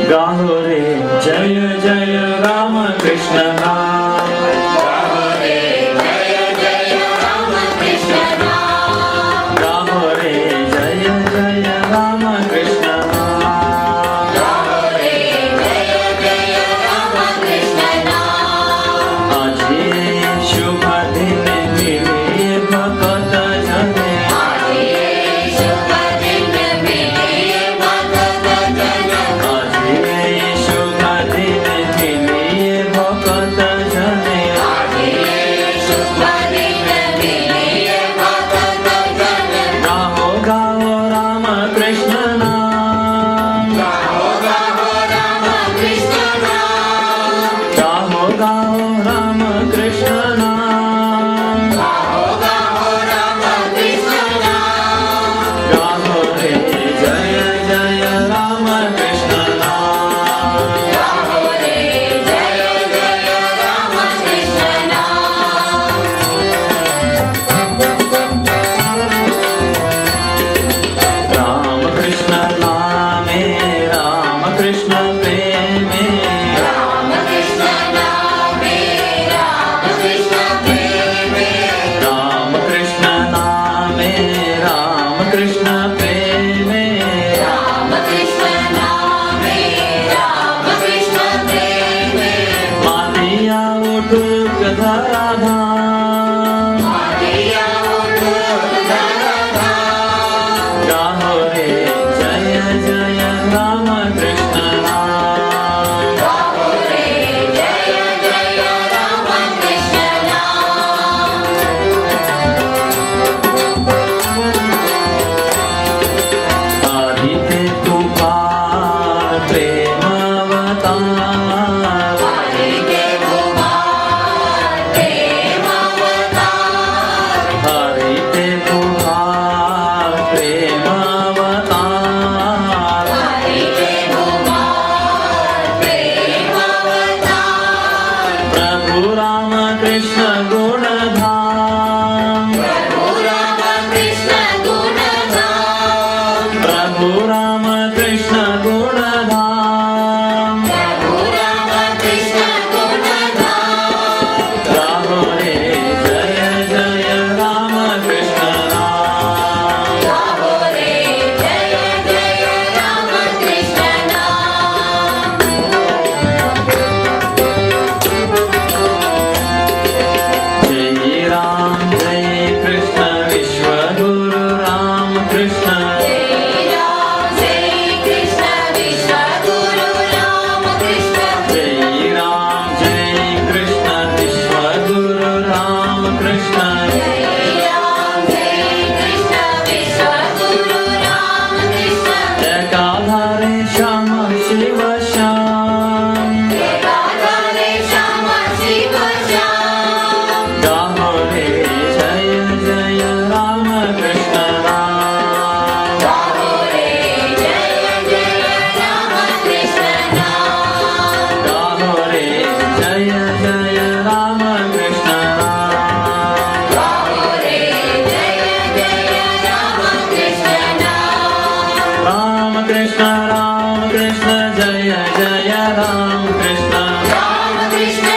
गाहो रे जय जय राम कृष्ण नाम, गाहो रे जय जय राम कृष्ण नाम, गाहो रे जय जय राम कृष्ण नाम, गाहो रे जय जय राम कृष्ण नाम। आज ये शुभ दिन मिले भगत जने, आज ये शुभ दिन मिले भगत जन, आज ये शुभ दिन मिले भगत जने, आज ये शुभ दिन मिले भगत जन। गाहो गाहो राम कृष्ण नाम, गाहो गाहो राम कृष्ण नाम, गाहो गाहो राम कृष्ण नाम, गाहो गाहो राम कृष्ण नाम। गाहो रे जय जय राम कृष्ण नाम, गाहो रे जय जय राम कृष्ण नाम। राम कृष्ण नामे राम कृष्ण प्रेमे, राम कृष्ण नामे राम कृष्ण प्रेमे, राम कृष्ण नामे राम कृष्ण प्रेमे, राम कृष्ण नामे राम कृष्ण प्रेमे। मानिया उठुक धराधाम, मारिया उठुक धराधाम, गाहो रे जय जय राम कृष्ण नाम, गाहो रे जय जय राम कृष्ण नाम। आदिते पुकार प्रेम अवतार, हरि के कुमार प्रेम अवतार, आदिते पुकार प्रेम अवतार, हरि के कुमार प्रेम अवतार। प्रभु राम कृष्ण गुणधाम, प्रभु राम कृष्ण गुणधाम, प्रभु राम कृष्ण गुणधाम, प्रभु राम कृष्ण गुणधाम। गाहो रे जय जय राम कृष्ण नाम, गाहो रे जय जय राम कृष्ण नाम। जय राम जय कृष्ण विश्व गुरु राम कृष्ण, जय राम जय कृष्ण विश्व गुरु राम कृष्ण, जय राम जय कृष्ण विश्व गुरु राम कृष्ण, जय राम जय कृष्ण विश्व गुरु राम कृष्ण। एकाधारे श्याम शिव श्याम, एकाधारे श्याम शिव श्याम, गाहो रे जय जय राम कृष्ण नाम, गाहो रे जय जय राम कृष्ण नाम। गाहो रे जय जय राम कृष्ण नाम, गाहो रे जय जय राम कृष्ण नाम। राम कृष्ण जय जय राम कृष्ण, राम कृष्ण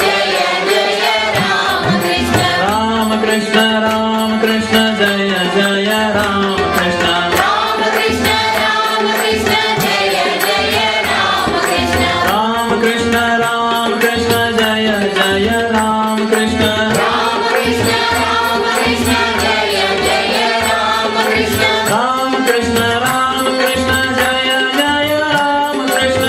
जय जय राम कृष्ण, राम कृष्ण जय जय राम कृष्ण, राम कृष्ण जय जय राम कृष्ण, राम कृष्ण जय जय राम कृष्ण, राम कृष्ण जय जय राम कृष्ण, राम कृष्ण जय जय Ram Krishna,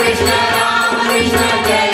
Krishna, Rama Krishna, Jaya